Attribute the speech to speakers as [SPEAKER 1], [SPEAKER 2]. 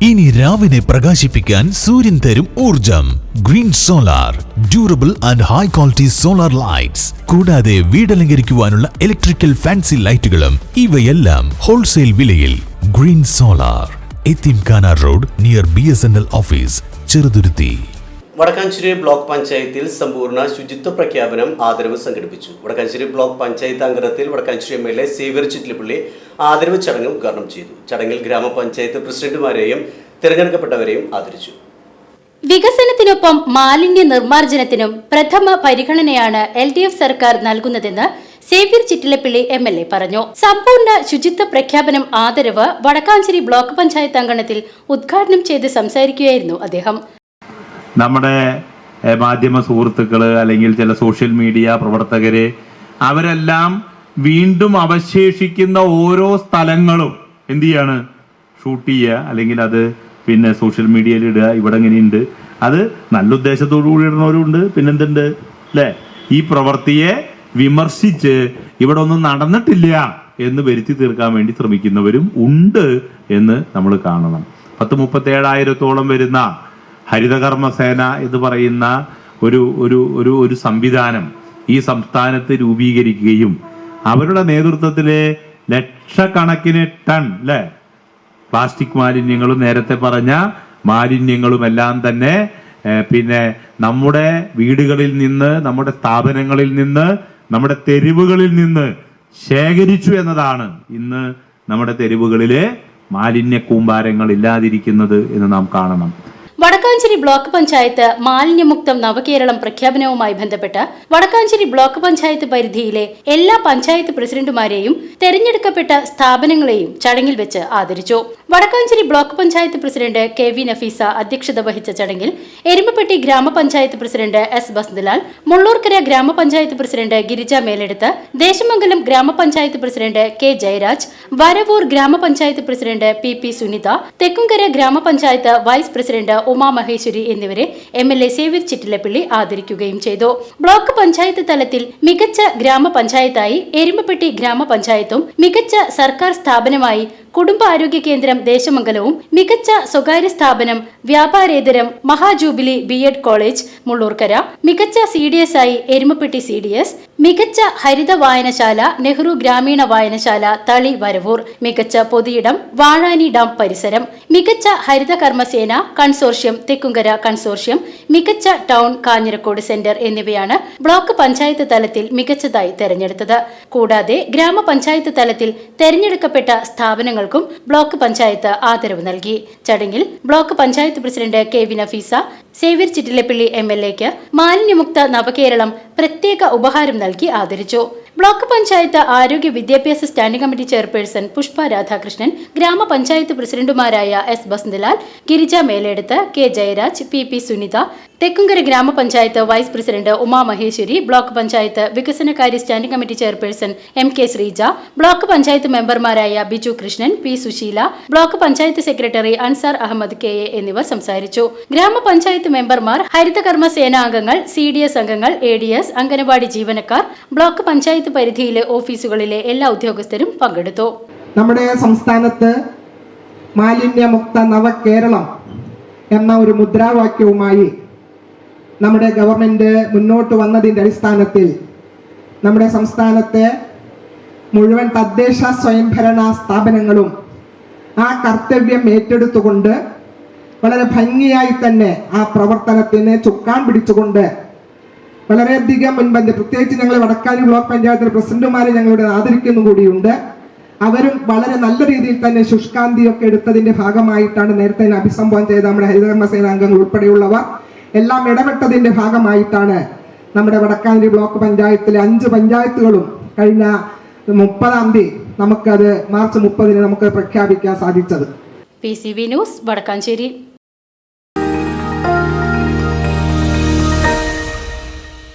[SPEAKER 1] ഇനി രാവിനെ പ്രകാശിപ്പിക്കാൻ സൂര്യൻ തരും ഊർജം. Green solar, durable and high quality solar lights. കൂടാതെ വീടലങ്കരിക്കുവാനുള്ള ഇലക്ട്രിക്കൽ ഫാൻസി ലൈറ്റുകളും. ഇവയെല്ലാം ഹോൾസെയിൽ വിലയിൽ. ഗ്രീൻ സോളാർ, എത്തിംഖാന road, near BSNL office, Cheruthuruthy.
[SPEAKER 2] Wadakkanchery block പഞ്ചായത്തിൽ സമ്പൂർണ്ണ ശുചിത്വ പ്രഖ്യാപനം ആദരവ് സംഘടിപ്പിച്ചു. വടക്കാഞ്ചേരി ബ്ലോക്ക് പഞ്ചായത്ത് അംഗത്തിൽ വടക്കാഞ്ചേരി MLA സേവ്യർ ചിറ്റിലപ്പള്ളി ആദരവ് ചടങ്ങ് ഉദ്ഘാടനം ചെയ്തു. ചടങ്ങിൽ ഗ്രാമപഞ്ചായത്ത് പ്രസിഡന്റുമാരെയും തിരഞ്ഞെടുക്കപ്പെട്ടവരെയും ആദരിച്ചു.
[SPEAKER 3] വികസനത്തിനൊപ്പം മാലിന്യ നിർമ്മാർജ്ജനത്തിനും പ്രഥമ പരിഗണനയാണ് LDF സർക്കാർ നൽകുന്നതെന്ന് സേവ്യർ ചിറ്റിലപ്പള്ളി MLA പറഞ്ഞു. സമ്പൂർണ്ണ ശുചിത്വ പ്രഖ്യാപനം ആദരവ് വടക്കാഞ്ചേരി ബ്ലോക്ക് പഞ്ചായത്ത് അംഗത്തിൽ ഉദ്ഘാടനം ചെയ്ത് സംസാരിക്കുകയായിരുന്നു അദ്ദേഹം.
[SPEAKER 4] നമ്മുടെ മാധ്യമ സുഹൃത്തുക്കള് അല്ലെങ്കിൽ ചില സോഷ്യൽ മീഡിയ പ്രവർത്തകര് അവരെല്ലാം വീണ്ടും അവശേഷിക്കുന്ന ഓരോ സ്ഥലങ്ങളും എന്ത് ചെയ്യാണ്, ഷൂട്ട് ചെയ്യുക, അല്ലെങ്കിൽ അത് പിന്നെ സോഷ്യൽ മീഡിയയിൽ ഇടുക. ഇവിടെ ഇങ്ങനെയുണ്ട്, അത് നല്ല ഉദ്ദേശത്തോടു കൂടി ഇടുന്നവരുണ്ട്. പിന്നെന്തുണ്ട് അല്ലേ, ഈ പ്രവൃത്തിയെ വിമർശിച്ച് ഇവിടെ ഒന്നും നടന്നിട്ടില്ല എന്ന് വരുത്തി തീർക്കാൻ വേണ്ടി ശ്രമിക്കുന്നവരും ഉണ്ട് എന്ന് നമ്മൾ കാണണം. 37,000-ഓളം വരുന്ന ഹരിതകർമ്മസേന എന്ന് പറയുന്ന ഒരു സംവിധാനം ഈ സംസ്ഥാനത്ത് രൂപീകരിക്കുകയും അവരുടെ നേതൃത്വത്തിലെ ലക്ഷക്കണക്കിന് ടൺ അല്ലെ പ്ലാസ്റ്റിക് മാലിന്യങ്ങളും നേരത്തെ പറഞ്ഞ മാലിന്യങ്ങളും എല്ലാം തന്നെ പിന്നെ നമ്മുടെ വീടുകളിൽ നിന്ന്, നമ്മുടെ സ്ഥാപനങ്ങളിൽ നിന്ന്, നമ്മുടെ തെരുവുകളിൽ നിന്ന് ശേഖരിച്ചു എന്നതാണ് ഇന്ന് നമ്മുടെ തെരുവുകളിലെ മാലിന്യ കൂമ്പാരങ്ങൾ ഇല്ലാതിരിക്കുന്നത് എന്ന് നാം കാണണം.
[SPEAKER 3] വടക്കാഞ്ചേരി ബ്ലോക്ക് പഞ്ചായത്ത് മാലിന്യമുക്തം നവകേരളം പ്രഖ്യാപനവുമായി ബന്ധപ്പെട്ട് വടക്കാഞ്ചേരി ബ്ലോക്ക് പഞ്ചായത്ത് പരിധിയിലെ എല്ലാ പഞ്ചായത്ത് പ്രസിഡന്റുമാരെയും തെരഞ്ഞെടുക്കപ്പെട്ട സ്ഥാപനങ്ങളെയും ചടങ്ങിൽ വെച്ച് ആദരിച്ചു. Vadakkanchery block panchayat president KV Nafeesa അധ്യക്ഷത വഹിച്ച ചടങ്ങിൽ എരുമപ്പെട്ടി ഗ്രാമപഞ്ചായത്ത് പ്രസിഡന്റ് S ബസ്ന്ദലാൽ, മുള്ളൂർക്കര ഗ്രാമപഞ്ചായത്ത് പ്രസിഡന്റ് ഗിരിജ മേലെടുത്ത്, ദേശമംഗലം ഗ്രാമപഞ്ചായത്ത് പ്രസിഡന്റ് K ജയരാജ്, വരവൂർ ഗ്രാമപഞ്ചായത്ത് പ്രസിഡന്റ് PP സുനിത, തെക്കുംകര ഗ്രാമപഞ്ചായത്ത് വൈസ് പ്രസിഡന്റ് ഉമാ മഹേശ്വരി എന്നിവരെ MLA സേവ്യർ ചിറ്റിലപ്പള്ളി ആദരിക്കുകയും ചെയ്തു. ബ്ലോക്ക് പഞ്ചായത്ത് തലത്തിൽ മികച്ച ഗ്രാമപഞ്ചായത്തായി എരുമപ്പെട്ടി ഗ്രാമപഞ്ചായത്തും, മികച്ച സർക്കാർ സ്ഥാപനമായി കുടുംബാരോഗ്യ കേന്ദ്രം ദേശമംഗലവും, മികച്ച സ്വകാര്യ സ്ഥാപനം വ്യാപാരേതരം മഹാജൂബിലി B.Ed കോളേജ് മുള്ളൂർക്കര, മികച്ച CDS ആയി എരുമപ്പെട്ടി CDS, മികച്ച ഹരിത വായനശാല നെഹ്റു ഗ്രാമീണ വായനശാല തളി വരവൂർ, മികച്ച പൊതുയിടം വാഴാനി ഡാം പരിസരം, മികച്ച ഹരിത കർമ്മസേന കൺസോർഷ്യം തെക്കുംകര കൺസോർഷ്യം, മികച്ച ടൗൺ കാഞ്ഞിരക്കോട് സെന്റർ എന്നിവയാണ് ബ്ലോക്ക് പഞ്ചായത്ത് തലത്തിൽ മികച്ചതായി തെരഞ്ഞെടുത്തത്. കൂടാതെ ഗ്രാമപഞ്ചായത്ത് തലത്തിൽ തെരഞ്ഞെടുക്കപ്പെട്ട സ്ഥാപനങ്ങൾക്കും ബ്ലോക്ക് പഞ്ചായത്ത് ആദരവ് നൽകി. ചടങ്ങിൽ block panchayat president KV Nafeesa Xavier Chittilappilly MLAക്ക് മാലിന്യമുക്ത നവകേരളം പ്രത്യേക ഉപഹാരം നൽകി ആദരിച്ചു. ബ്ലോക്ക് പഞ്ചായത്ത് ആരോഗ്യ വിദ്യാഭ്യാസ standing committee chairperson Pushpa Radhakrishnan, ഗ്രാമപഞ്ചായത്ത് പ്രസിഡന്റുമാരായ S ബസ്ന്ദലാൽ, Girija മേലെടുത്ത്, K Jayaraj, PP Sunitha, Thekkumkara ഗ്രാമപഞ്ചായത്ത് vice president Uma Maheswari, block panchayat വികസനകാര്യ standing committee chairperson MK Sreeja, block panchayat മെമ്പർമാരായ Biju Krishnan, P Susheela, block panchayat secretary Ansar Ahammed KA എന്നിവർ സംസാരിച്ചു. ഗ്രാമപഞ്ചായത്ത് മെമ്പർമാർ, ഹരിതകർമ്മ സേനാംഗങ്ങൾ, CDS അംഗങ്ങൾ, ADS, അംഗനവാടി ജീവനക്കാർ, ബ്ലോക്ക് പഞ്ചായത്ത് പരിധിയിലെ ഓഫീസുകളിലെ എല്ലാ ഉദ്യോഗസ്ഥരും പങ്കെടുത്തു.
[SPEAKER 5] നമ്മുടെ സംസ്ഥാനത്ത് മാലിന്യമുക്ത നവകേരളം എന്ന ഒരു മുദ്രാവാക്യവുമായി നമ്മുടെ ഗവൺമെന്റ് മുന്നോട്ട് വന്നതിന്റെ അടിസ്ഥാനത്തിൽ നമ്മുടെ സംസ്ഥാനത്തെ മുഴുവൻ തദ്ദേശ സ്വയംഭരണ സ്ഥാപനങ്ങളും ആ കർത്തവ്യം ഏറ്റെടുത്തുകൊണ്ട് വളരെ ഭംഗിയായി തന്നെ ആ പ്രവർത്തനത്തിന് ചുക്കാൻ പിടിച്ചുകൊണ്ട് വളരെയധികം മുൻപന്തി, പ്രത്യേകിച്ച് ഞങ്ങൾ വടക്കാഞ്ചേരി ബ്ലോക്ക് പഞ്ചായത്തിലെ പ്രസിഡന്റുമാരെ ഞങ്ങളുടെ ആദരിക്കുന്നു കൂടിയുണ്ട്. അവരും വളരെ നല്ല രീതിയിൽ തന്നെ ശുഷ്കാന്തിയൊക്കെ എടുത്തതിന്റെ ഭാഗമായിട്ടാണ് നേരത്തെ അഭിസംബോധന ചെയ്ത നമ്മുടെ ഹരിതകർമ്മ സേനാംഗങ്ങൾ ഉൾപ്പെടെയുള്ളവർ എല്ലാം ഇടപെട്ടതിന്റെ ഭാഗമായിട്ടാണ് നമ്മുടെ വടക്കാഞ്ചേരി ബ്ലോക്ക് പഞ്ചായത്തിലെ 5 പഞ്ചായത്തുകളും കഴിഞ്ഞ 30-ാം തീയതി നമുക്കത് മാർച്ച് 30-ന് നമുക്ക് പ്രഖ്യാപിക്കാൻ സാധിച്ചത്.
[SPEAKER 3] PCV news Vadakkanchery.